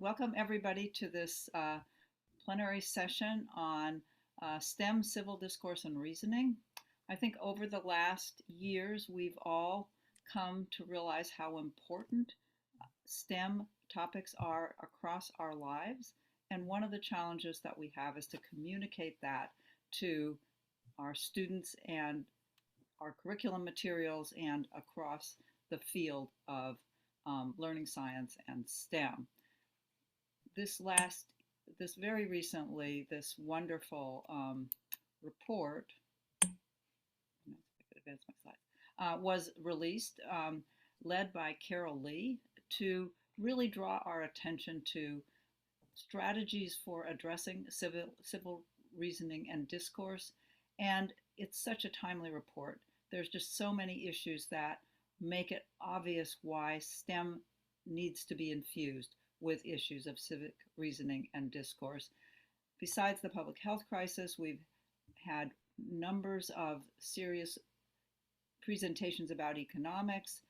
Welcome everybody to this plenary session on STEM, civil discourse and reasoning. I think over the last years, we've all come to realize how important STEM topics are across our lives. And one of the challenges that we have is to communicate that to our students and our curriculum materials and across the field of learning science and STEM. This very recently, this wonderful report, was released, led by Carol Lee, to really draw our attention to strategies for addressing civil reasoning and discourse. And it's such a timely report. There's just so many issues that make it obvious why STEM needs to be infused with issues of civic reasoning and discourse. Besides the public health crisis, we've had numbers of serious presentations about economics.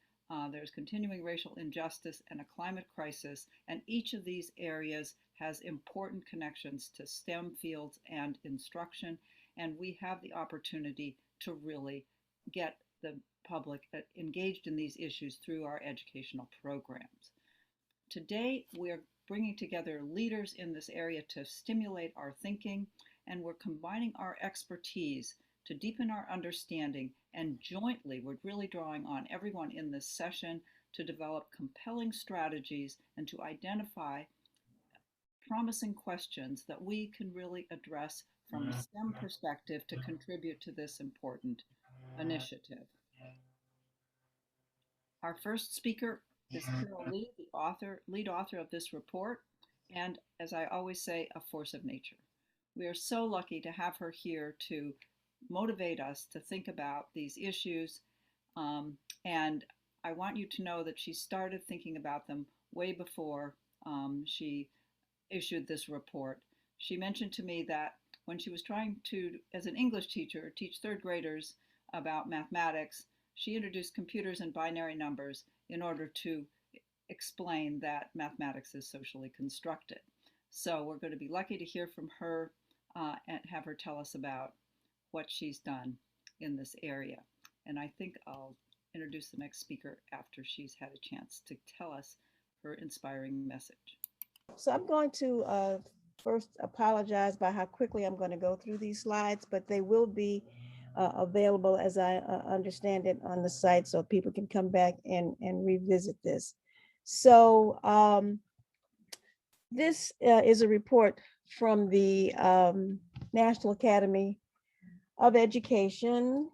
There's continuing racial injustice and a climate crisis, and each of these areas has important connections to STEM fields and instruction, and we have the opportunity to really get the public engaged in these issues through our educational programs. Today, we're bringing together leaders in this area to stimulate our thinking, and we're combining our expertise to deepen our understanding, and jointly, we're really drawing on everyone in this session to develop compelling strategies and to identify promising questions that we can really address from a STEM perspective to contribute to this important initiative. Our first speaker is Carol Lee, the lead author of this report, and as I always say, a force of nature. We are so lucky to have her here to motivate us to think about these issues, and I want you to know that she started thinking about them way before she issued this report. She mentioned to me that when she was trying to, as an English teacher, teach third graders about mathematics, she introduced computers and binary numbers in order to explain that mathematics is socially constructed. So we're going to be lucky to hear from her and have her tell us about what she's done in this area. And I think I'll introduce the next speaker after she's had a chance to tell us her inspiring message. So I'm going to first apologize by how quickly I'm going to go through these slides, but they will be available, as I understand it, on the site so people can come back and revisit this. So this is a report from the National Academy of Education.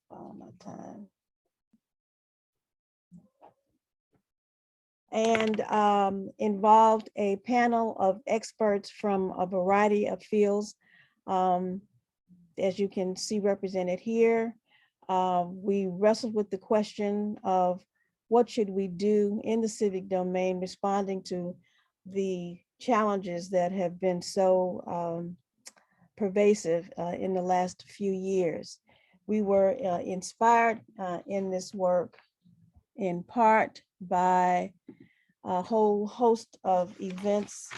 Oh, my time. And involved a panel of experts from a variety of fields. As you can see represented here, we wrestled with the question of what should we do in the civic domain, responding to the challenges that have been so pervasive in the last few years. We were inspired in this work in part by a whole host of events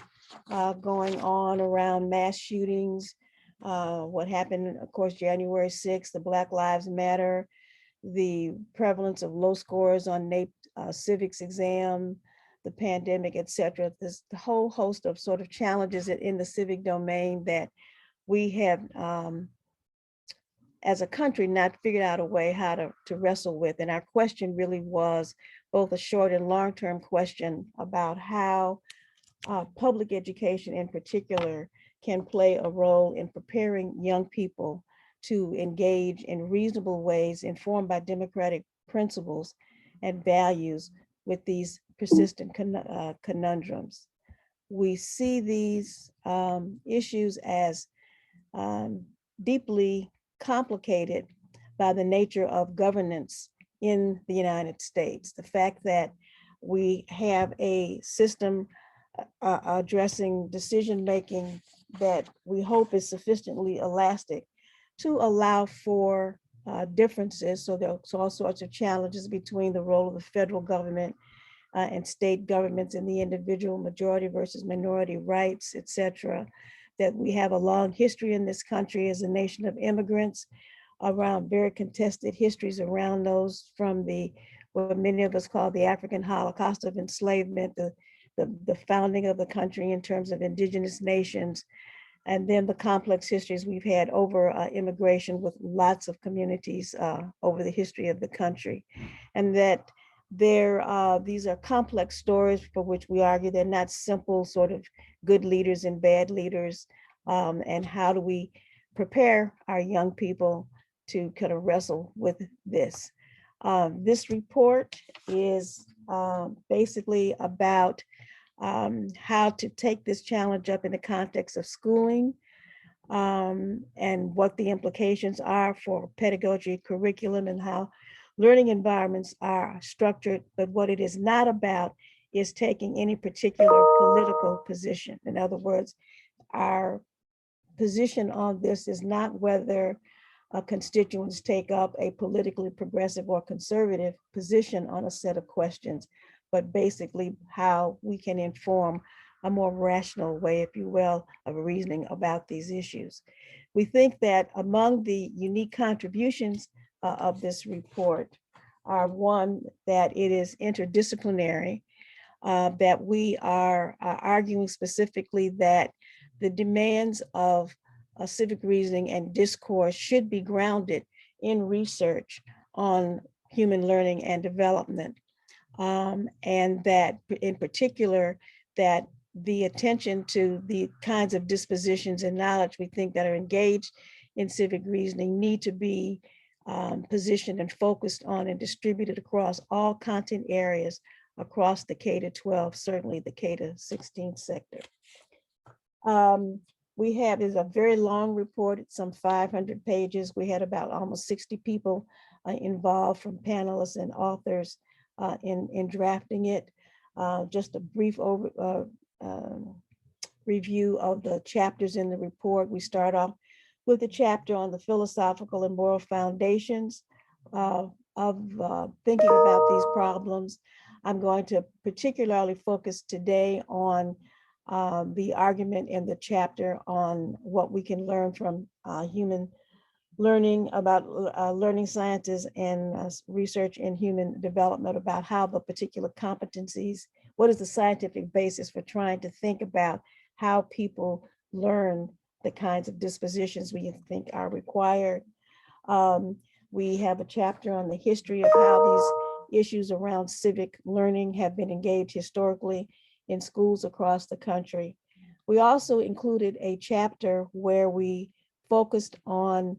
going on around mass shootings, what happened, of course, January 6th, the Black Lives Matter, the prevalence of low scores on NAEd civics exam, the pandemic, et cetera. There's the whole host of sort of challenges in the civic domain that we have, as a country, not figured out a way how to wrestle with. And our question really was both a short and long-term question about how public education in particular can play a role in preparing young people to engage in reasonable ways informed by democratic principles and values with these persistent conundrums. We see these issues as deeply complicated by the nature of governance in the United States. The fact that we have a system addressing decision-making that we hope is sufficiently elastic to allow for differences. So there's all sorts of challenges between the role of the federal government and state governments and the individual majority versus minority rights, et cetera. That we have a long history in this country as a nation of immigrants around very contested histories around those from the, what many of us call the African Holocaust of enslavement, the founding of the country in terms of indigenous nations, and then the complex histories we've had over immigration with lots of communities over the history of the country. And that these are complex stories for which we argue they're not simple sort of good leaders and bad leaders. And how do we prepare our young people to kind of wrestle with this? This report is basically about how to take this challenge up in the context of schooling, and what the implications are for pedagogy, curriculum, and how learning environments are structured. But what it is not about is taking any particular political position. In other words, our position on this is not whether constituents take up a politically progressive or conservative position on a set of questions, but basically how we can inform a more rational way, if you will, of reasoning about these issues. We think that among the unique contributions of this report are, one, that it is interdisciplinary, that we are arguing specifically that the demands of civic reasoning and discourse should be grounded in research on human learning and development. And that in particular, that the attention to the kinds of dispositions and knowledge we think that are engaged in civic reasoning need to be positioned and focused on and distributed across all content areas across the K-12, certainly the K-16 sector. We have, is a very long report, it's some 500 pages. We had about almost 60 people involved, from panelists and authors in drafting it. Just a brief review of the chapters in the report. We start off with a chapter on the philosophical and moral foundations of thinking about these problems. I'm going to particularly focus today on the argument in the chapter on what we can learn from human learning about learning sciences and research in human development, about how the particular competencies, what is the scientific basis for trying to think about how people learn the kinds of dispositions we think are required. We have a chapter on the history of how these issues around civic learning have been engaged historically in schools across the country. We also included a chapter where we focused on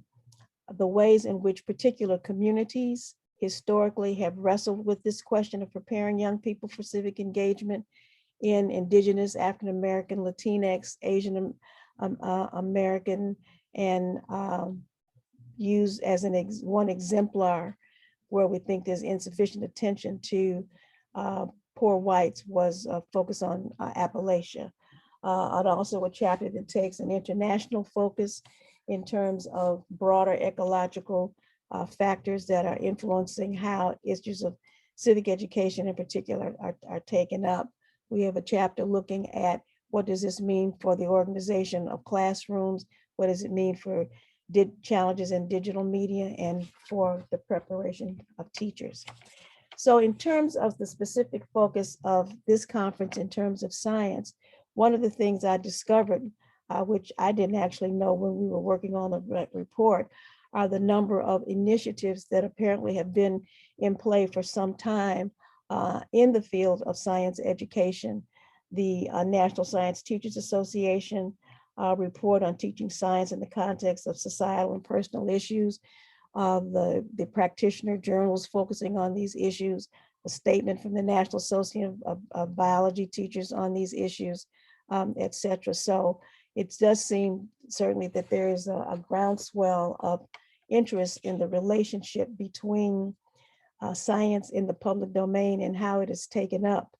the ways in which particular communities historically have wrestled with this question of preparing young people for civic engagement in Indigenous, African American, Latinx, Asian American, and used as one exemplar where we think there's insufficient attention to poor whites was focused on Appalachia. And also a chapter that takes an international focus in terms of broader ecological factors that are influencing how issues of civic education in particular are taken up. We have a chapter looking at what does this mean for the organization of classrooms? What does it mean for challenges in digital media and for the preparation of teachers? So in terms of the specific focus of this conference in terms of science, one of the things I discovered, which I didn't actually know when we were working on the report, are the number of initiatives that apparently have been in play for some time in the field of science education. The National Science Teachers Association report on teaching science in the context of societal and personal issues, the practitioner journals focusing on these issues, a statement from the National Association of Biology Teachers on these issues, et cetera. So it does seem certainly that there is a groundswell of interest in the relationship between science in the public domain and how it is taken up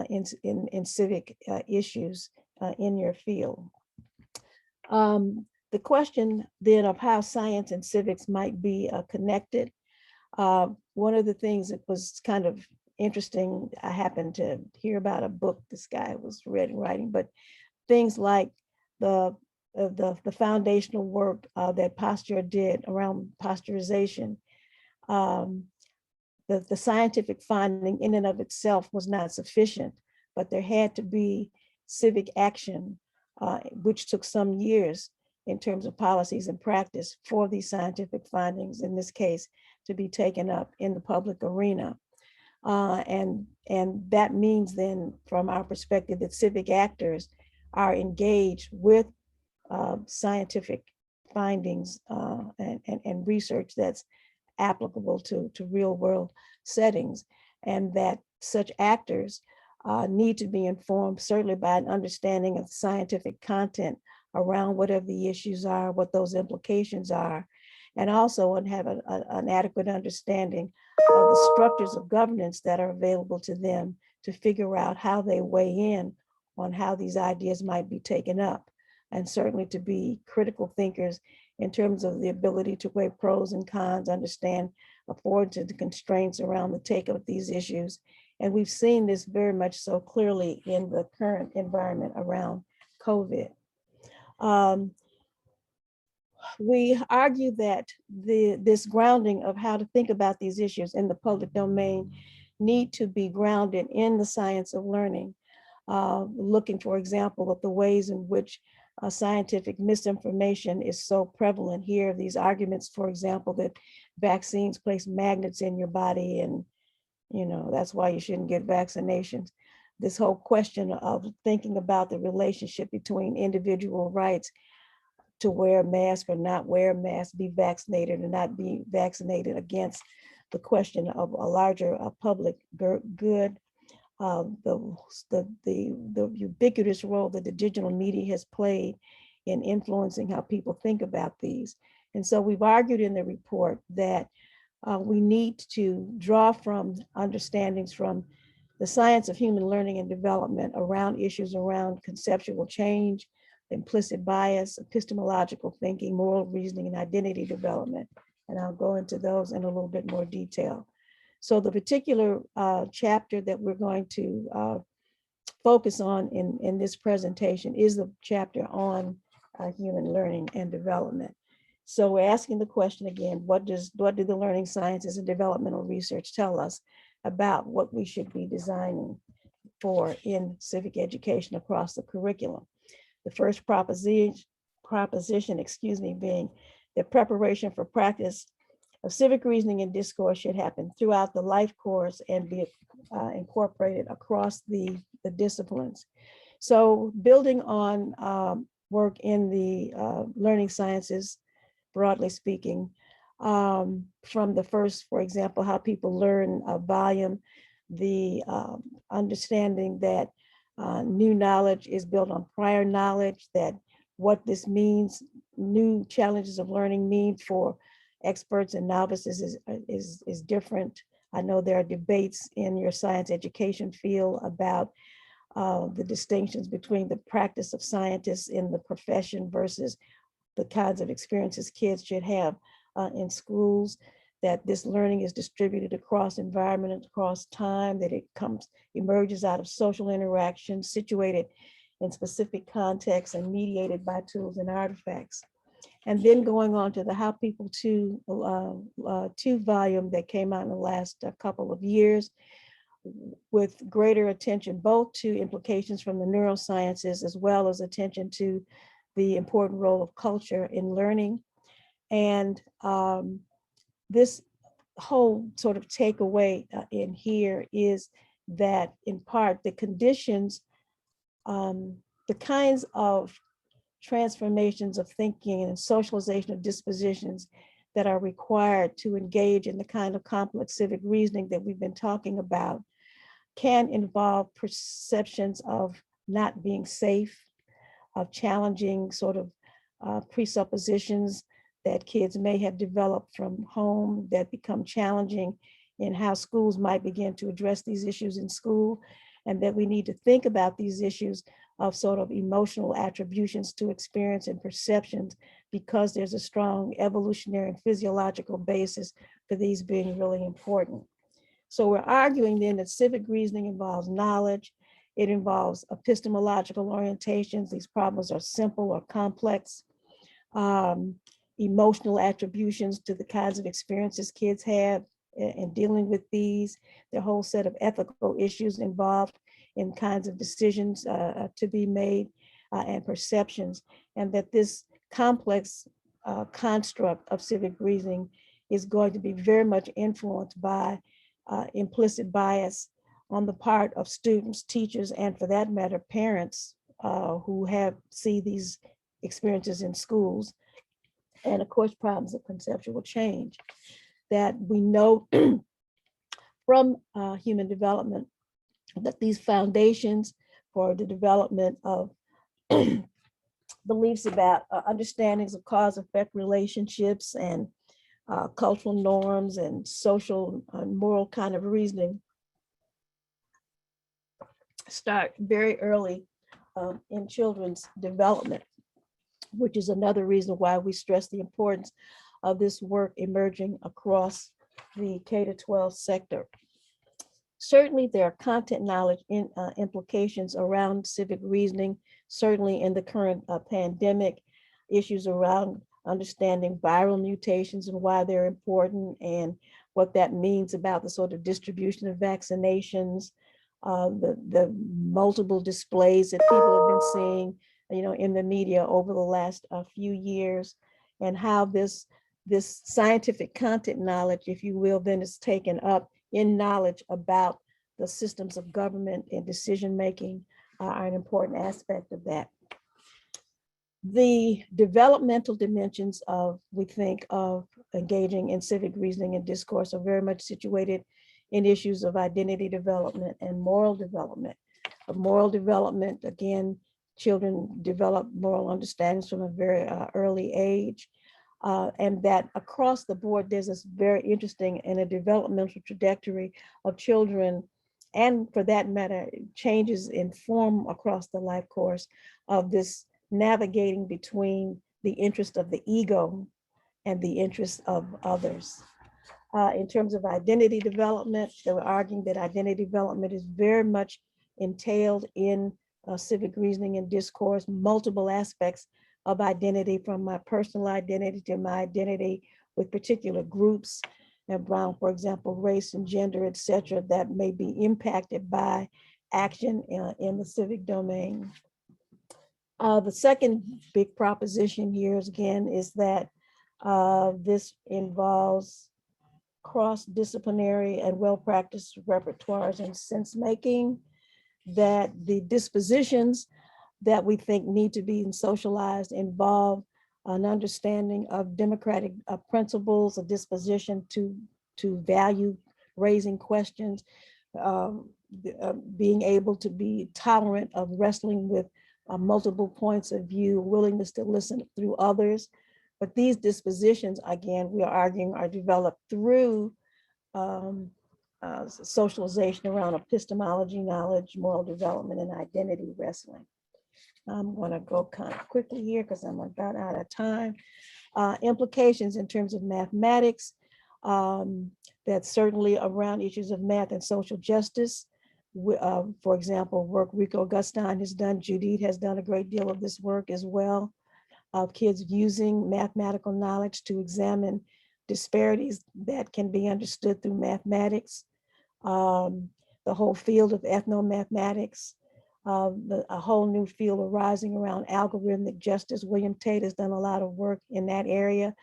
in civic issues in your field. The question then of how science and civics might be connected. One of the things that was kind of interesting. I happened to hear about a book this guy was writing, but things like the foundational work that Posture did around posturization, um, the scientific finding in and of itself was not sufficient, but there had to be civic action, which took some years in terms of policies and practice for these scientific findings, in this case, to be taken up in the public arena. And that means then, from our perspective, that civic actors are engaged with scientific findings and research that's applicable to real world settings, and that such actors need to be informed certainly by an understanding of the scientific content around whatever the issues are, what those implications are, and also have an adequate understanding of the structures of governance that are available to them to figure out how they weigh in on how these ideas might be taken up, and certainly to be critical thinkers in terms of the ability to weigh pros and cons, understand affordances and constraints around the take of these issues. And we've seen this very much so clearly in the current environment around COVID. We argue that this grounding of how to think about these issues in the public domain need to be grounded in the science of learning, looking, for example, at the ways in which scientific misinformation is so prevalent here. These arguments, for example, that vaccines place magnets in your body and, you know, that's why you shouldn't get vaccinations. This whole question of thinking about the relationship between individual rights to wear a mask or not wear a mask, be vaccinated or not be vaccinated, against the question of a larger public good. The ubiquitous role that the digital media has played in influencing how people think about these. And so we've argued in the report that we need to draw from understandings from the science of human learning and development around issues around conceptual change, implicit bias, epistemological thinking, moral reasoning, and identity development. And I'll go into those in a little bit more detail. So the particular chapter that we're going to focus on in this presentation is the chapter on human learning and development. So we're asking the question again, what do the learning sciences and developmental research tell us about what we should be designing for in civic education across the curriculum? The first proposition, being that preparation for practice of civic reasoning and discourse should happen throughout the life course and be incorporated across the disciplines. So building on work in the learning sciences, broadly speaking, from the first, for example, how people learn volume, the understanding that new knowledge is built on prior knowledge, that what this means, new challenges of learning mean for experts and novices is different. I know there are debates in your science education field about the distinctions between the practice of scientists in the profession versus the kinds of experiences kids should have in schools, that this learning is distributed across environment, across time, that it emerges out of social interactions, situated in specific contexts and mediated by tools and artifacts. And then going on to the How People 2 volume that came out in the last couple of years, with greater attention both to implications from the neurosciences as well as attention to the important role of culture in learning. And this whole sort of takeaway in here is that, in part, the conditions, the kinds of transformations of thinking and socialization of dispositions that are required to engage in the kind of complex civic reasoning that we've been talking about can involve perceptions of not being safe, of challenging sort of presuppositions that kids may have developed from home that become challenging in how schools might begin to address these issues in school, and that we need to think about these issues of sort of emotional attributions to experience and perceptions, because there's a strong evolutionary and physiological basis for these being really important. So we're arguing then that civic reasoning involves knowledge. It involves epistemological orientations. These problems are simple or complex. Um, Emotional attributions to the kinds of experiences kids have in dealing with these, the whole set of ethical issues involved in kinds of decisions to be made and perceptions, and that this complex construct of civic reasoning is going to be very much influenced by implicit bias on the part of students, teachers, and for that matter, parents who see these experiences in schools, and of course, problems of conceptual change that we know from human development that these foundations for the development of beliefs about understandings of cause-effect relationships and cultural norms and social and moral kind of reasoning start very early in children's development, which is another reason why we stress the importance of this work emerging across the K-12 sector. Certainly, there are content knowledge implications around civic reasoning, certainly in the current pandemic, issues around understanding viral mutations and why they're important and what that means about the sort of distribution of vaccinations, the multiple displays that people have been seeing, in the media over the last few years, and how this scientific content knowledge, if you will, then is taken up in knowledge about the systems of government and decision making are an important aspect of that. The developmental dimensions we think of engaging in civic reasoning and discourse are very much situated in issues of identity development and moral development. Of moral development, again, children develop moral understandings from a very early age. And that across the board, there's this very interesting and a developmental trajectory of children, and for that matter, changes in form across the life course of this navigating between the interest of the ego and the interest of others. In terms of identity development, they were arguing that identity development is very much entailed in civic reasoning and discourse, multiple aspects of identity, from my personal identity to my identity with particular groups around, for example, race and gender, et cetera, that may be impacted by action in the civic domain. The second big proposition here again is that this involves cross-disciplinary and well-practiced repertoires and sense making, that the dispositions that we think need to be socialized involve an understanding of democratic principles, a disposition to value raising questions, being able to be tolerant of wrestling with multiple points of view, willingness to listen through others. But these dispositions, again, we are arguing, are developed through socialization around epistemology, knowledge, moral development, and identity wrestling. I'm going to go kind of quickly here because I'm about out of time. Implications in terms of mathematics, that's certainly around issues of math and social justice. For example, work Rico Augustine has done, Judith has done a great deal of this work as well, of kids using mathematical knowledge to examine disparities that can be understood through mathematics. The whole field of ethnomathematics, a whole new field arising around algorithmic justice. William Tate has done a lot of work in that area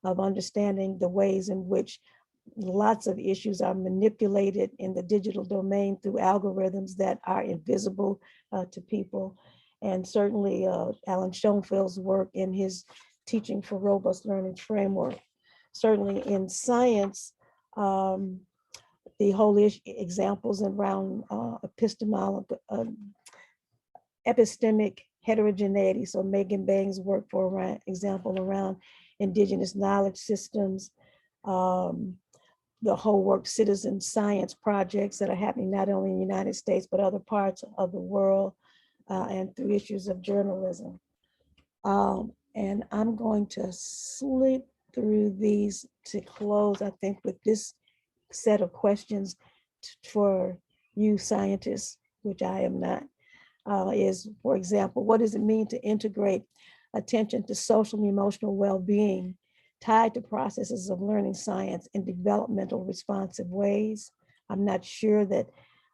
of understanding the ways in which lots of issues are manipulated in the digital domain through algorithms that are invisible to people. And certainly Alan Schoenfeld's work in his Teaching for Robust Learning Framework. Certainly in science, the whole examples around epistemic heterogeneity. So Megan Bang's work, for example, around indigenous knowledge systems, the whole work citizen science projects that are happening not only in the United States, but other parts of the world, and through issues of journalism. And I'm going to slip through these to close, I think, with this set of questions for you scientists, which I am not, is, for example, what does it mean to integrate attention to social and emotional well-being tied to processes of learning science in developmental responsive ways? I'm not sure that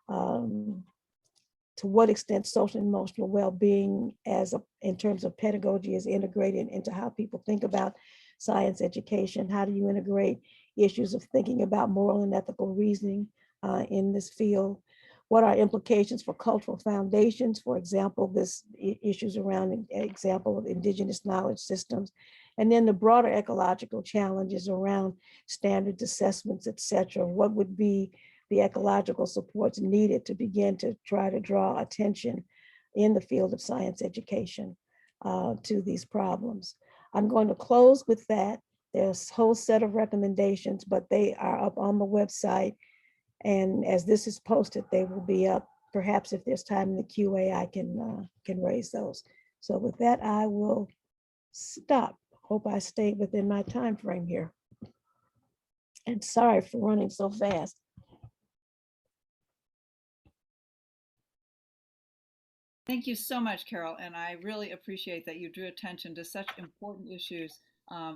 to what extent social and emotional well-being in terms of pedagogy is integrated into how people think about science education. How do you integrate issues of thinking about moral and ethical reasoning in this field? What are implications for cultural foundations? For example, this issues around an example of indigenous knowledge systems. And then the broader ecological challenges around standards, assessments, et cetera. What would be the ecological supports needed to begin to try to draw attention in the field of science education to these problems? I'm going to close with that. There's a whole set of recommendations, but they are up on the website. And as this is posted, they will be up. Perhaps if there's time in the QA, I can raise those. So with that, I will stop. Hope I stayed within my time frame here. And sorry for running so fast. Thank you so much, Carol, and I really appreciate that you drew attention to such important issues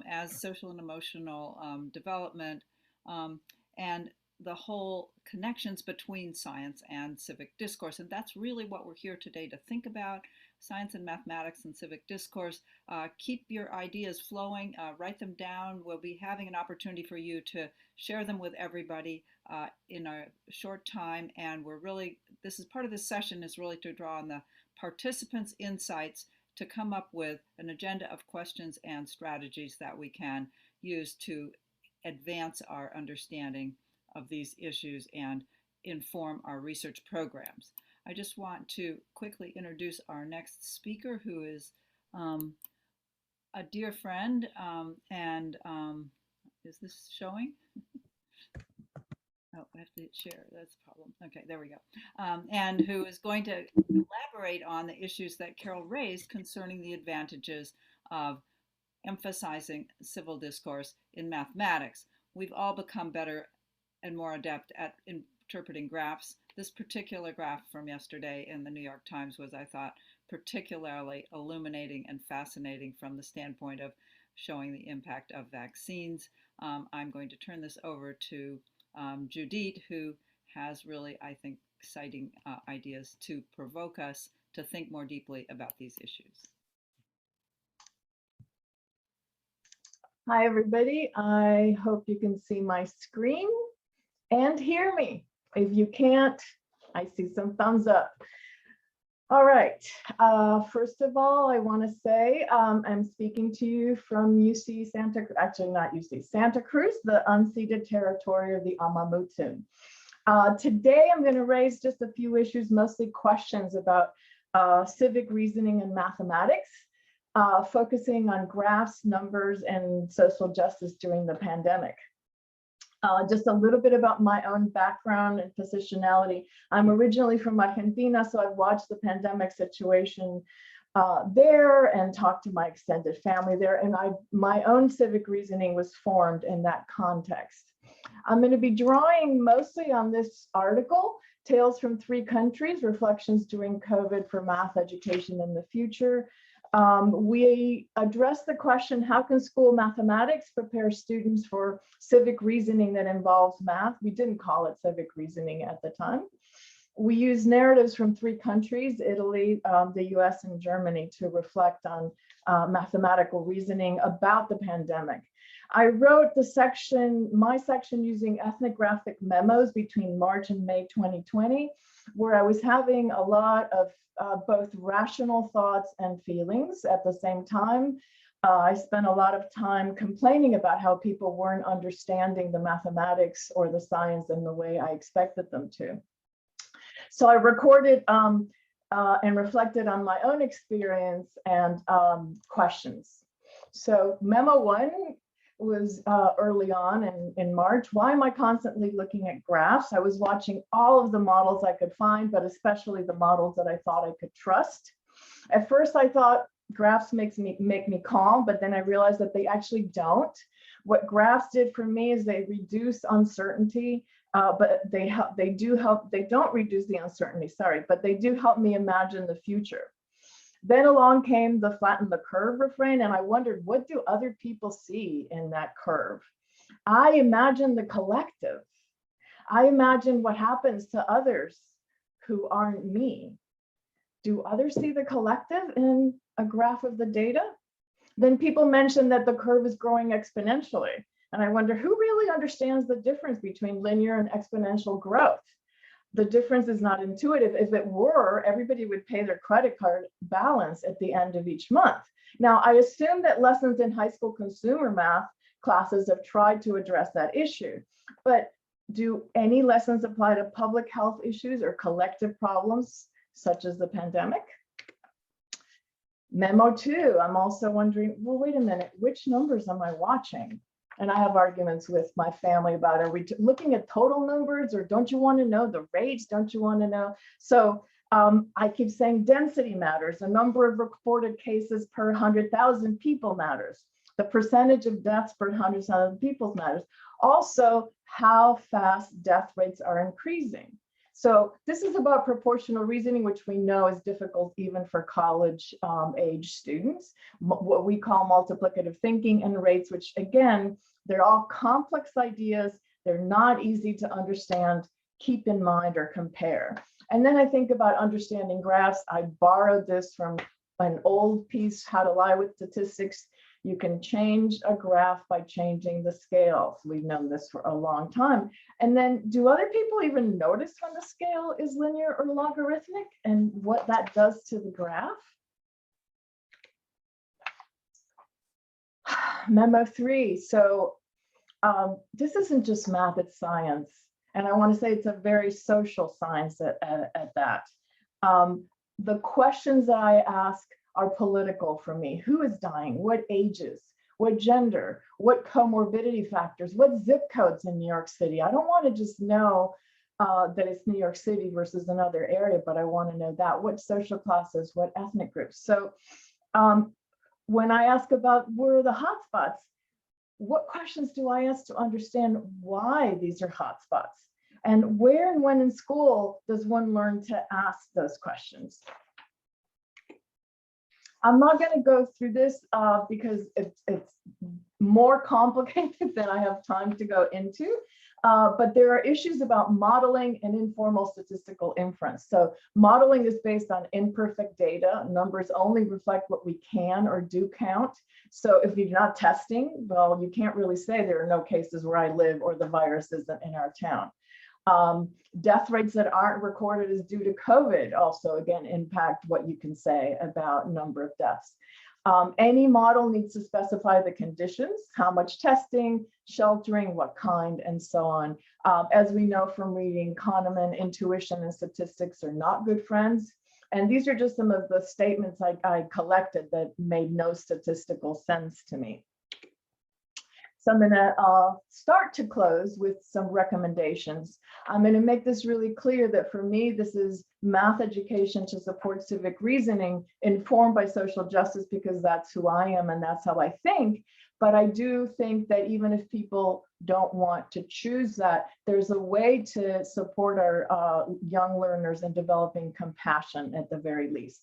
as social and emotional development and the whole connections between science and civic discourse. And that's really what we're here today to think about: science and mathematics and civic discourse. Keep your ideas flowing, write them down. We'll be having an opportunity for you to share them with everybody in a short time. And this is part of this session is really to draw on the participants' insights to come up with an agenda of questions and strategies that we can use to advance our understanding of these issues and inform our research programs. I just want to quickly introduce our next speaker, who is a dear friend and is this showing? Oh, I have to share. That's a problem. Okay, there we go. And who is going to elaborate on the issues that Carol raised concerning the advantages of emphasizing civil discourse in mathematics. We've all become better and more adept at interpreting graphs. This particular graph from yesterday in the New York Times was, I thought, particularly illuminating and fascinating from the standpoint of showing the impact of vaccines. I'm going to turn this over to Judith, who has really, I think, exciting ideas to provoke us to think more deeply about these issues. Hi, everybody. I hope you can see my screen and hear me. If you can't, I see some thumbs up. All right. First of all, I want to say I'm speaking to you from UC Santa, actually not UC, Santa Cruz, the unceded territory of the Amamutun. Today, I'm going to raise just a few issues, mostly questions about civic reasoning and mathematics, focusing on graphs, numbers, and social justice during the pandemic. Just a little bit about my own background and positionality. I'm originally from Argentina, so I've watched the pandemic situation there and talked to my extended family there. And my own civic reasoning was formed in that context. I'm going to be drawing mostly on this article, Tales from Three Countries, Reflections During COVID for Math Education in the Future. We address the question, how can school mathematics prepare students for civic reasoning that involves math? We didn't call it civic reasoning at the time. We use narratives from three countries, Italy, the US, and Germany, to reflect on mathematical reasoning about the pandemic. I wrote my section using ethnographic memos between March and May 2020, where I was having a lot of both rational thoughts and feelings at the same time. I spent a lot of time complaining about how people weren't understanding the mathematics or the science in the way I expected them to. So I recorded and reflected on my own experience and questions. So memo one was early on in March. Why am I constantly looking at graphs? I was watching all of the models I could find, but especially the models that I thought I could trust. At first, I thought graphs make me calm, but then I realized that they actually don't. What graphs did for me is they reduce uncertainty but they help. They do help. They don't reduce the uncertainty. Sorry, but they do help me imagine the future. Then along came the flatten the curve refrain, and I wondered, what do other people see in that curve? I imagine the collective. I imagine what happens to others who aren't me. Do others see the collective in a graph of the data? Then people mention that the curve is growing exponentially. And I wonder who really understands the difference between linear and exponential growth. The difference is not intuitive. If it were, everybody would pay their credit card balance at the end of each month. Now, I assume that lessons in high school consumer math classes have tried to address that issue, but do any lessons apply to public health issues or collective problems such as the pandemic? Memo 2, I'm also wondering, well, wait a minute, which numbers am I watching? And I have arguments with my family about, are we looking at total numbers, or don't you want to know the rates? Don't you want to know? So I keep saying density matters. The number of reported cases per 100,000 people matters. The percentage of deaths per 100,000 people matters. Also, how fast death rates are increasing. So this is about proportional reasoning, which we know is difficult even for college age students, what we call multiplicative thinking, and rates, which again, they're all complex ideas. They're not easy to understand, keep in mind, or compare. And then I think about understanding graphs. I borrowed this from an old piece, How to Lie with Statistics. You can change a graph by changing the scales. We've known this for a long time. And then do other people even notice when the scale is linear or logarithmic and what that does to the graph? Memo 3. So this isn't just math, it's science. And I want to say it's a very social science at that. The questions that I ask are political for me. Who is dying? What ages? What gender? What comorbidity factors? What zip codes in New York City? I don't want to just know that it's New York City versus another area, but I want to know that. What social classes? What ethnic groups? So when I ask about where are the hotspots, what questions do I ask to understand why these are hotspots? And where and when in school does one learn to ask those questions? I'm not going to go through this because it's more complicated than I have time to go into. But there are issues about modeling and informal statistical inference. So modeling is based on imperfect data. Numbers only reflect what we can or do count. So if you're not testing, well, you can't really say there are no cases where I live or the virus isn't in our town. Death rates that aren't recorded as due to COVID also, again, impact what you can say about number of deaths. Any model needs to specify the conditions, how much testing, sheltering, what kind, and so on. As we know from reading Kahneman, intuition and statistics are not good friends. And these are just some of the statements I collected that made no statistical sense to me. So I'm going to start to close with some recommendations. I'm going to make this really clear that for me, this is math education to support civic reasoning informed by social justice, because that's who I am and that's how I think. But I do think that even if people don't want to choose that, there's a way to support our young learners in developing compassion at the very least.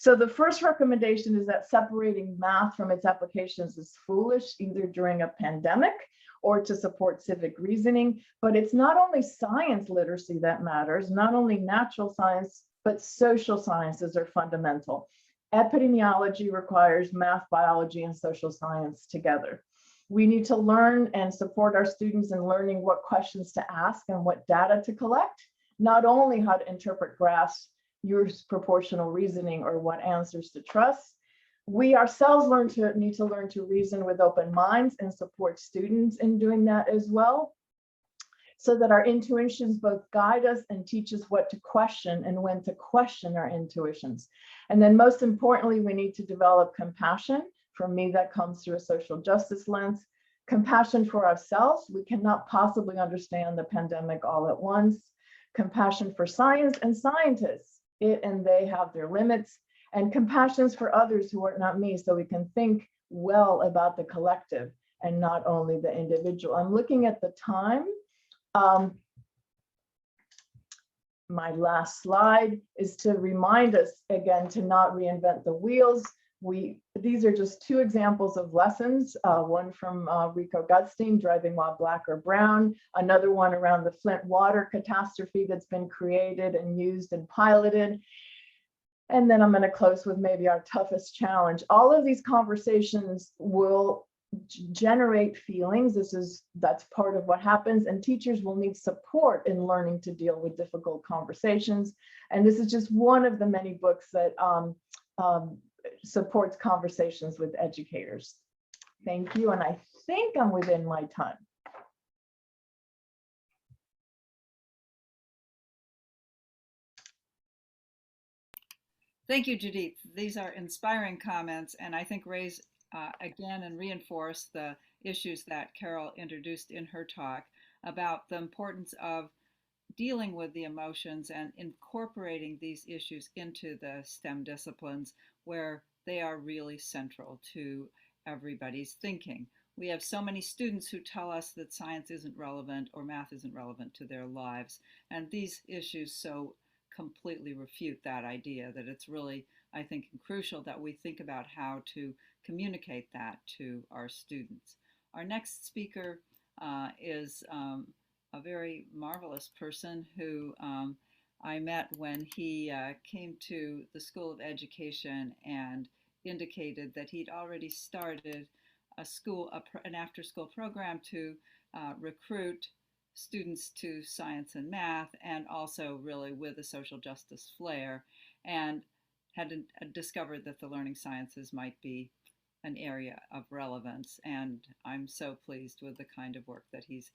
So the first recommendation is that separating math from its applications is foolish, either during a pandemic or to support civic reasoning. But it's not only science literacy that matters, not only natural science, but social sciences are fundamental. Epidemiology requires math, biology, and social science together. We need to learn and support our students in learning what questions to ask and what data to collect, not only how to interpret graphs, use proportional reasoning, or what answers to trust. We ourselves need to learn to reason with open minds and support students in doing that as well, so that our intuitions both guide us and teach us what to question and when to question our intuitions. And then most importantly, we need to develop compassion. For me, that comes through a social justice lens. Compassion for ourselves. We cannot possibly understand the pandemic all at once. Compassion for science and scientists. It and they have their limits, and compassions for others who are not me, so we can think well about the collective and not only the individual. I'm looking at the time. my last slide is to remind us again to not reinvent the wheels. These are just two examples of lessons, one from Rico Gutstein, Driving While Black or Brown, another one around the Flint water catastrophe that's been created and used and piloted. And then I'm going to close with maybe our toughest challenge. All of these conversations will generate feelings. That's part of what happens, and teachers will need support in learning to deal with difficult conversations. And this is just one of the many books that supports conversations with educators. Thank you, and I think I'm within my time. Thank you, Judith. These are inspiring comments, and I think raise again and reinforce the issues that Carol introduced in her talk about the importance of dealing with the emotions and incorporating these issues into the STEM disciplines where they are really central to everybody's thinking. We have so many students who tell us that science isn't relevant or math isn't relevant to their lives, and these issues so completely refute that idea that it's really, I think, crucial that we think about how to communicate that to our students. Our next speaker is a very marvelous person who I met when he came to the School of Education and indicated that he'd already started an after-school program to recruit students to science and math, and also really with a social justice flair, and had discovered that the learning sciences might be an area of relevance. And I'm so pleased with the kind of work that he's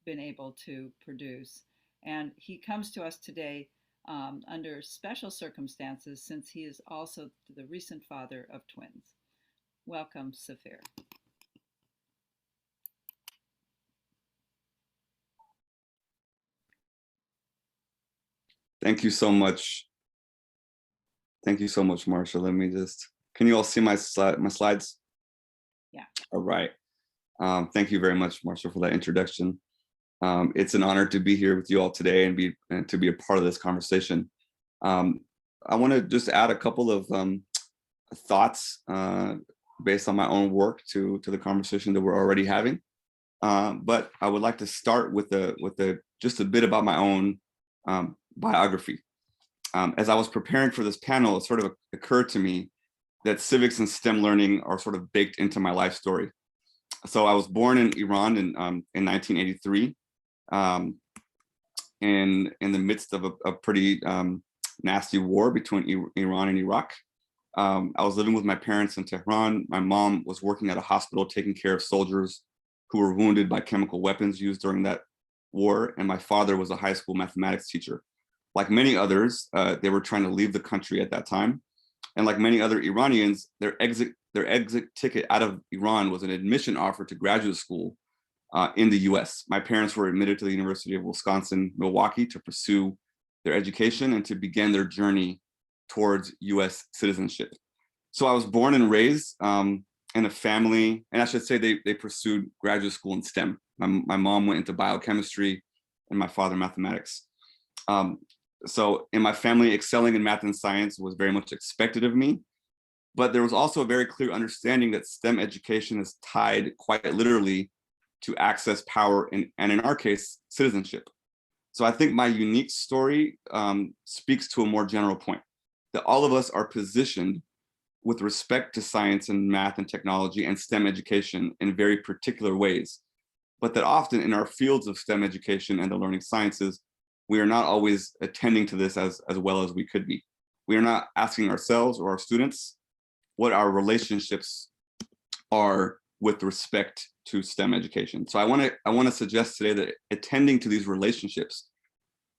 been able to produce. And he comes to us today under special circumstances, since he is also the recent father of twins. Welcome, Safir. Thank you so much. Thank you so much, Marsha. Let me just, can you all see my slides? Yeah. All right. Thank you very much, Marsha, for that introduction. It's an honor to be here with you all today and to be a part of this conversation. I want to just add a couple of thoughts based on my own work to the conversation that we're already having. But I would like to start with just a bit about my own biography. As I was preparing for this panel, it sort of occurred to me that civics and STEM learning are sort of baked into my life story. So I was born in Iran in 1983, in the midst of a pretty nasty war between Iran and Iraq. I was living with my parents in Tehran. My mom was working at a hospital taking care of soldiers who were wounded by chemical weapons used during that war, and my father was a high school mathematics teacher. Like many others, they were trying to leave the country at that time. And like many other Iranians, their exit ticket out of Iran was an admission offer to graduate school in the US. My parents were admitted to the University of Wisconsin-Milwaukee to pursue their education and to begin their journey towards US citizenship. So I was born and raised in a family, and I should say they pursued graduate school in STEM. My mom went into biochemistry and my father mathematics. So in my family, excelling in math and science was very much expected of me, but there was also a very clear understanding that STEM education is tied quite literally to access, power, and in our case, citizenship. So I think my unique story speaks to a more general point, that all of us are positioned with respect to science and math and technology and STEM education in very particular ways, but that often in our fields of STEM education and the learning sciences, we are not always attending to this as well as we could be. We are not asking ourselves or our students what our relationships are with respect to STEM education. So I want to suggest today that attending to these relationships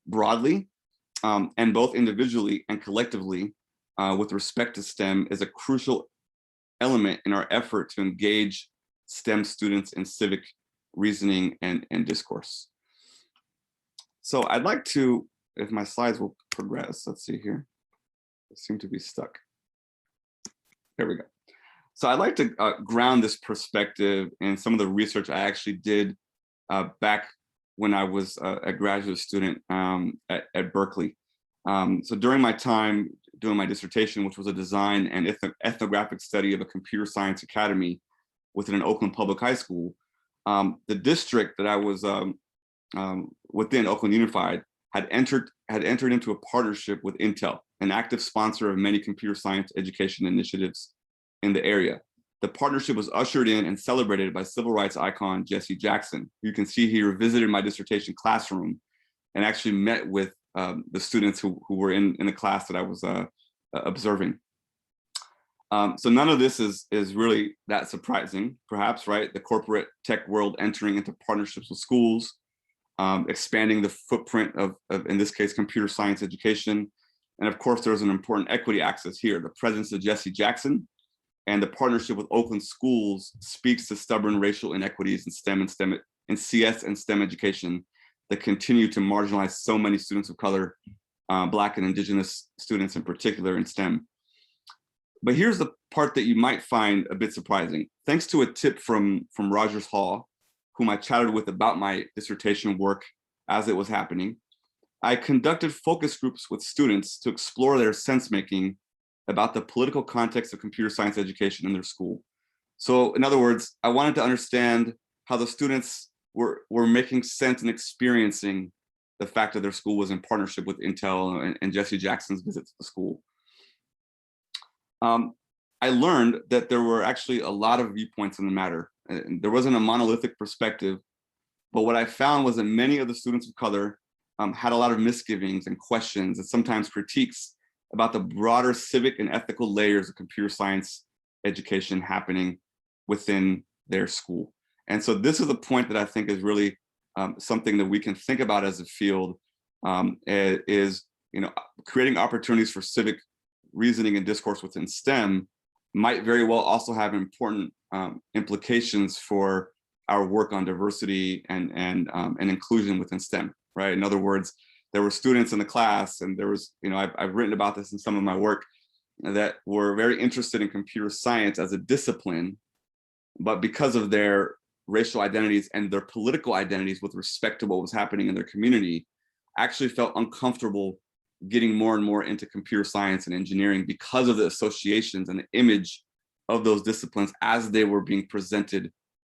broadly and both individually and collectively with respect to STEM is a crucial element in our effort to engage STEM students in civic reasoning and discourse. So I'd like to, if my slides will progress, let's see here. They seem to be stuck. There we go. So I'd like to ground this perspective in some of the research I actually did back when I was a graduate student at Berkeley. So during my time doing my dissertation, which was a design and ethnographic study of a computer science academy within an Oakland public high school, the district that I was within, Oakland Unified, had entered into a partnership with Intel, an active sponsor of many computer science education initiatives in the area. The partnership was ushered in and celebrated by civil rights icon Jesse Jackson. You can see here visited my dissertation classroom and actually met with the students who were in the class that I was observing. So none of this is really that surprising, perhaps, right? The corporate tech world entering into partnerships with schools, expanding the footprint of, in this case, computer science education. And of course, there's an important equity axis here. The presence of Jesse Jackson and the partnership with Oakland schools speaks to stubborn racial inequities in STEM in CS and STEM education that continue to marginalize so many students of color, Black and Indigenous students in particular in STEM. But here's the part that you might find a bit surprising. Thanks to a tip from Rogers Hall, whom I chatted with about my dissertation work as it was happening, I conducted focus groups with students to explore their sense-making about the political context of computer science education in their school. So in other words, I wanted to understand how the students were making sense and experiencing the fact that their school was in partnership with Intel and Jesse Jackson's visit to the school. I learned that there were actually a lot of viewpoints in the matter. And there wasn't a monolithic perspective, but what I found was that many of the students of color had a lot of misgivings and questions and sometimes critiques about the broader civic and ethical layers of computer science education happening within their school. And so this is a point that I think is really something that we can think about as a field, is creating opportunities for civic reasoning and discourse within STEM might very well also have important implications for our work on diversity and inclusion within STEM, right? In other words, there were students in the class, and there was, I've written about this in some of my work, that were very interested in computer science as a discipline, but because of their racial identities and their political identities with respect to what was happening in their community, actually felt uncomfortable getting more and more into computer science and engineering because of the associations and the image of those disciplines as they were being presented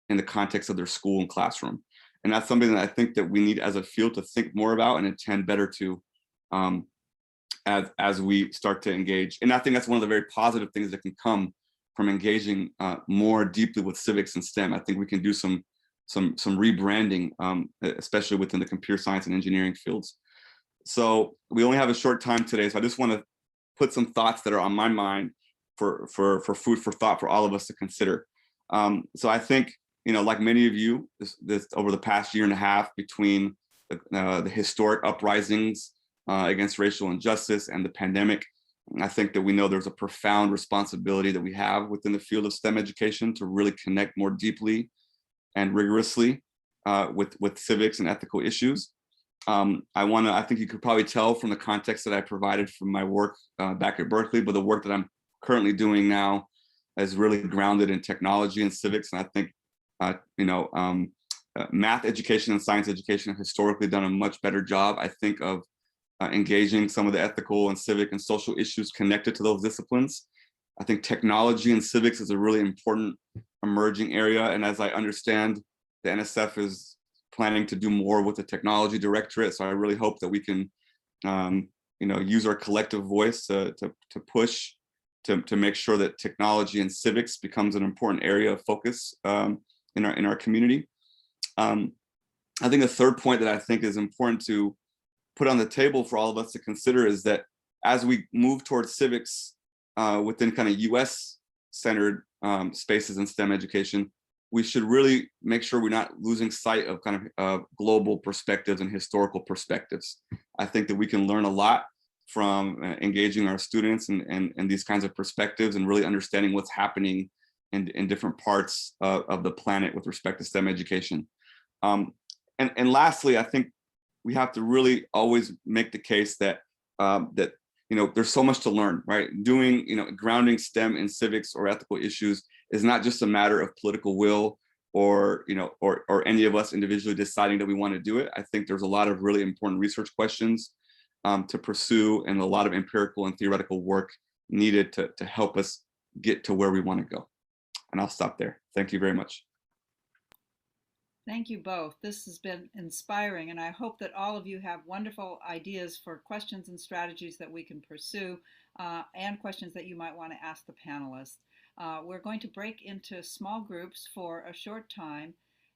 in the context of their school and classroom. And that's something that I think that we need as a field to think more about and attend better to as we start to engage. And I think that's one of the very positive things that can come from engaging more deeply with civics and STEM. I think we can do some rebranding, especially within the computer science and engineering fields. So we only have a short time today, so I just want to put some thoughts that are on my mind for food for thought for all of us to consider. So I think, like many of you, this over the past year and a half between the historic uprisings against racial injustice and the pandemic, I think that we know there's a profound responsibility that we have within the field of STEM education to really connect more deeply and rigorously with civics and ethical issues. I think you could probably tell from the context that I provided from my work back at Berkeley, but the work that I'm currently doing now is really grounded in technology and civics. And I think, math education and science education have historically done a much better job, I think, of engaging some of the ethical and civic and social issues connected to those disciplines. I think technology and civics is a really important emerging area. And as I understand, the NSF is planning to do more with the technology directorate. So I really hope that we can, use our collective voice to push to make sure that technology and civics becomes an important area of focus in our community. I think a third point that I think is important to put on the table for all of us to consider is that as we move towards civics within kind of US centered spaces in STEM education, we should really make sure we're not losing sight of kind of global perspectives and historical perspectives. I think that we can learn a lot from engaging our students and these kinds of perspectives and really understanding what's happening in different parts of the planet with respect to STEM education. And lastly, I think we have to really always make the case that there's so much to learn, right? Grounding STEM in civics or ethical issues is not just a matter of political will or or any of us individually deciding that we want to do it. I think there's a lot of really important research questions to pursue, and a lot of empirical and theoretical work needed to help us get to where we want to go. And I'll stop there. Thank you very much. Thank you both. This has been inspiring, and I hope that all of you have wonderful ideas for questions and strategies that we can pursue, and questions that you might want to ask the panelists. We're going to break into small groups for a short time,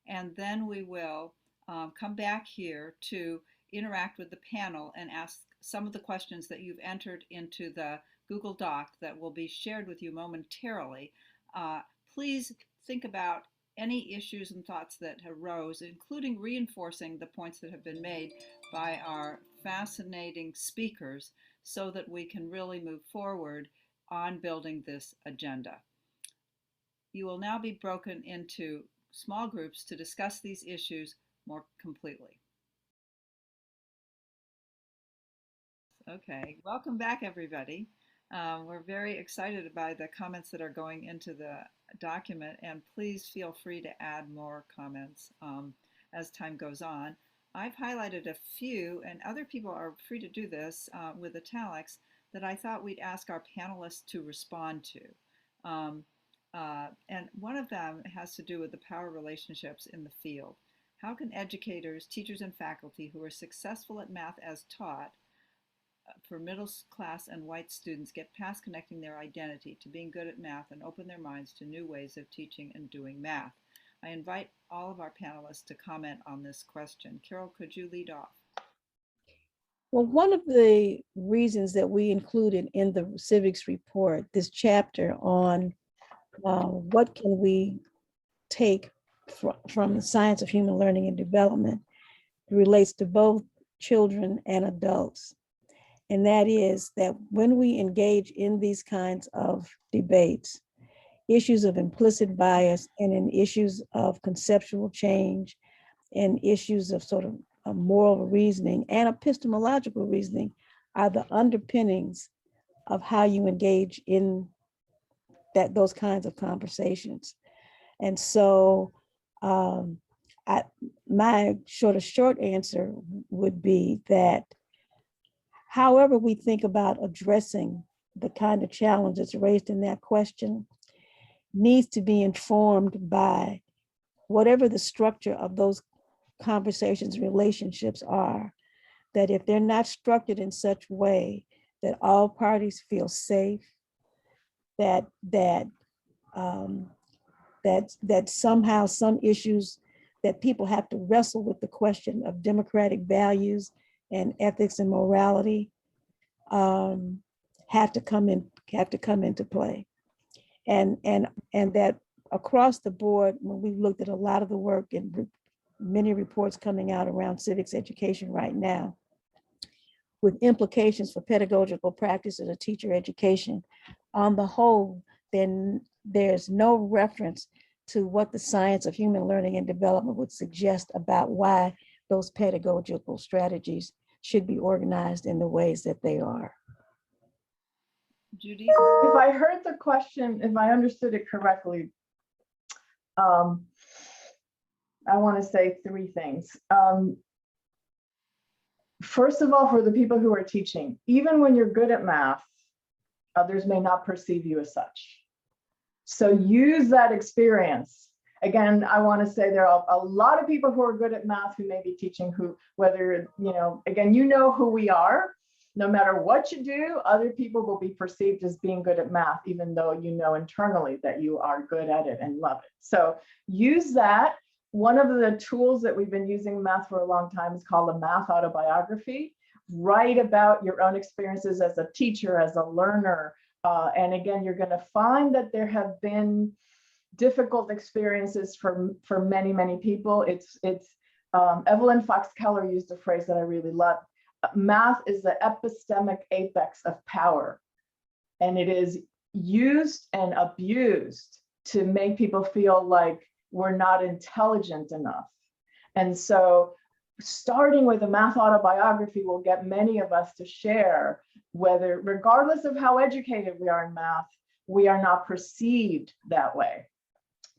and then we will come back here to interact with the panel and ask some of the questions that you've entered into the Google Doc that will be shared with you momentarily. Please think about any issues and thoughts that arose, including reinforcing the points that have been made by our fascinating speakers, so that we can really move forward on building this agenda. You will now be broken into small groups to discuss these issues more completely. Okay, welcome back, everybody. We're very excited by the comments that are going into the document, and please feel free to add more comments as time goes on. I've highlighted a few, and other people are free to do this with italics, that I thought we'd ask our panelists to respond to. And one of them has to do with the power relationships in the field. How can educators, teachers, and faculty who are successful at math as taught for middle class and white students get past connecting their identity to being good at math and open their minds to new ways of teaching and doing math? I invite all of our panelists to comment on this question. Carol, could you lead off? Well, one of the reasons that we included in the civics report this chapter on what can we take from the science of human learning and development relates to both children and adults. And that is that when we engage in these kinds of debates, issues of implicit bias and in issues of conceptual change and issues of sort of moral reasoning and epistemological reasoning are the underpinnings of how you engage in those kinds of conversations. And so my short answer would be that however we think about addressing the kind of challenge that's raised in that question needs to be informed by whatever the structure of those conversations, relationships are, that if they're not structured in such a way that all parties feel safe, that somehow some issues that people have to wrestle with the question of democratic values and ethics and morality have to come into play, and that across the board, when we looked at a lot of the work and many reports coming out around civics education right now, with implications for pedagogical practices of teacher education, on the whole, then there's no reference to what the science of human learning and development would suggest about why those pedagogical strategies should be organized in the ways that they are. Judy? If I heard the question, if I understood it correctly, I want to say three things. First of all, for the people who are teaching, even when you're good at math, others may not perceive you as such. So use that experience. Again, I want to say there are a lot of people who are good at math who may be teaching, who, whether, again, you know who we are. No matter what you do, other people will be perceived as being good at math, even though you know internally that you are good at it and love it. So use that. One of the tools that we've been using in math for a long time is called a math autobiography. Write about your own experiences as a teacher, as a learner. And again, you're going to find that there have been difficult experiences for many, many people. It's Evelyn Fox Keller used a phrase that I really love. Math is the epistemic apex of power, and it is used and abused to make people feel like we're not intelligent enough. And so starting with a math autobiography will get many of us to share whether, regardless of how educated we are in math, we are not perceived that way.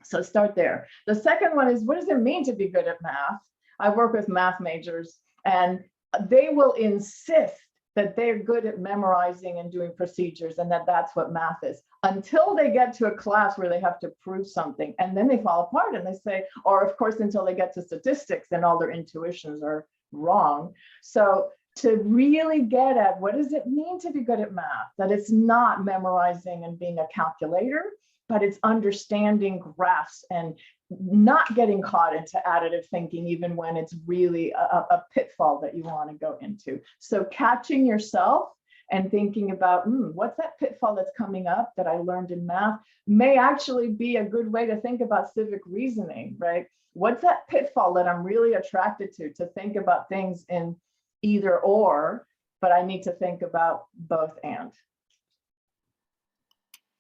So start there. The second one is, what does it mean to be good at math? I work with math majors, and they will insist that they're good at memorizing and doing procedures, and that that's what math is, until they get to a class where they have to prove something, and then they fall apart and they say, or of course, until they get to statistics, then all their intuitions are wrong. So to really get at what does it mean to be good at math, that it's not memorizing and being a calculator, but it's understanding graphs and not getting caught into additive thinking, even when it's really a pitfall that you want to go into. So catching yourself and thinking about, what's that pitfall that's coming up that I learned in math, may actually be a good way to think about civic reasoning, right? What's that pitfall that I'm really attracted to think about things in either or, but I need to think about both and.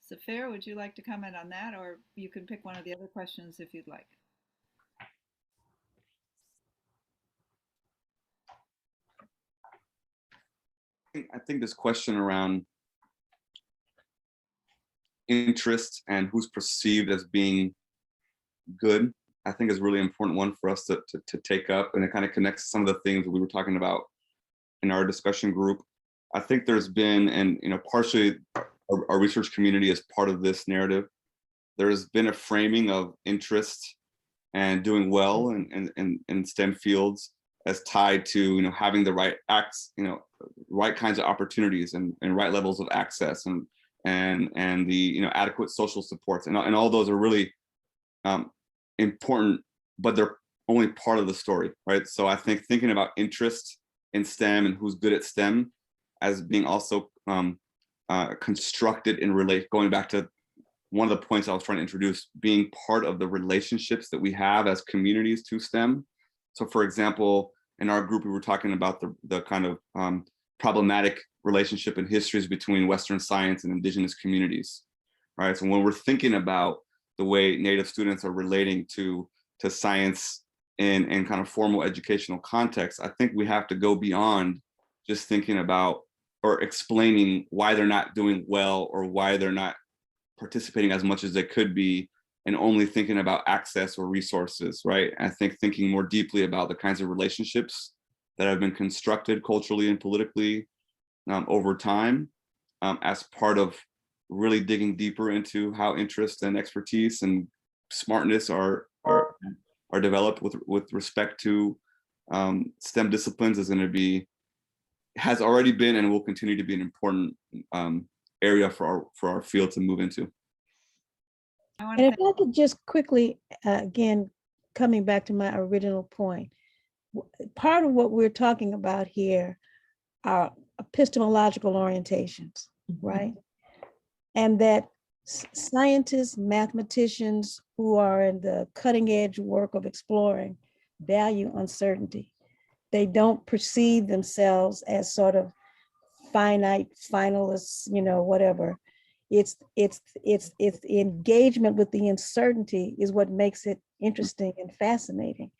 Safir, would you like to comment on that, or you can pick one of the other questions if you'd like? I think this question around interest and who's perceived as being good, I think is a really important one for us to take up, and it kind of connects to some of the things that we were talking about in our discussion group. I think there's been, and partially our research community is part of this narrative, there's been a framing of interest and doing well in STEM fields as tied to having the right right kinds of opportunities and right levels of access and the adequate social supports, and all those are really important, but they're only part of the story, right? So I think thinking about interest in STEM and who's good at STEM as being also constructed in going back to one of the points I was trying to introduce, being part of the relationships that we have as communities to STEM. So for example, in our group, we were talking about the kind of problematic relationship and histories between Western science and indigenous communities, right? So when we're thinking about the way Native students are relating to science in kind of formal educational context, I think we have to go beyond just thinking about or explaining why they're not doing well or why they're not participating as much as they could be, and only thinking about access or resources, right? I think thinking more deeply about the kinds of relationships that have been constructed culturally and politically over time as part of really digging deeper into how interest and expertise and smartness are developed with respect to STEM disciplines has already been and will continue to be an important area for our field to move into. And if I could just quickly, again, coming back to my original point, part of what we're talking about here are epistemological orientations, right? And that scientists, mathematicians who are in the cutting edge work of exploring value uncertainty. They don't perceive themselves as sort of finite finalists, whatever. It's the engagement with the uncertainty is what makes it interesting and fascinating.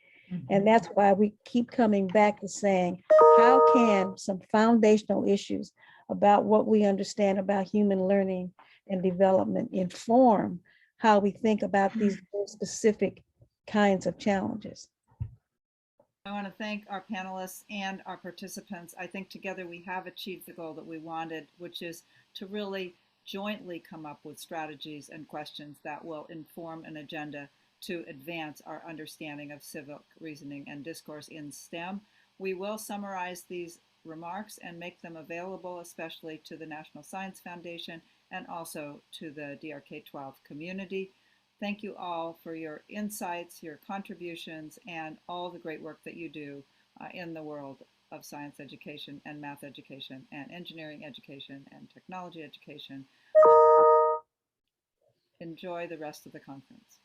And that's why we keep coming back to saying, how can some foundational issues about what we understand about human learning and development inform how we think about these specific kinds of challenges? I want to thank our panelists and our participants. I think together we have achieved the goal that we wanted, which is to really jointly come up with strategies and questions that will inform an agenda to advance our understanding of civic reasoning and discourse in STEM. We will summarize these remarks and make them available, especially to the National Science Foundation and also to the DRK-12 community. Thank you all for your insights, your contributions, and all the great work that you do in the world of science education and math education and engineering education and technology education. Enjoy the rest of the conference.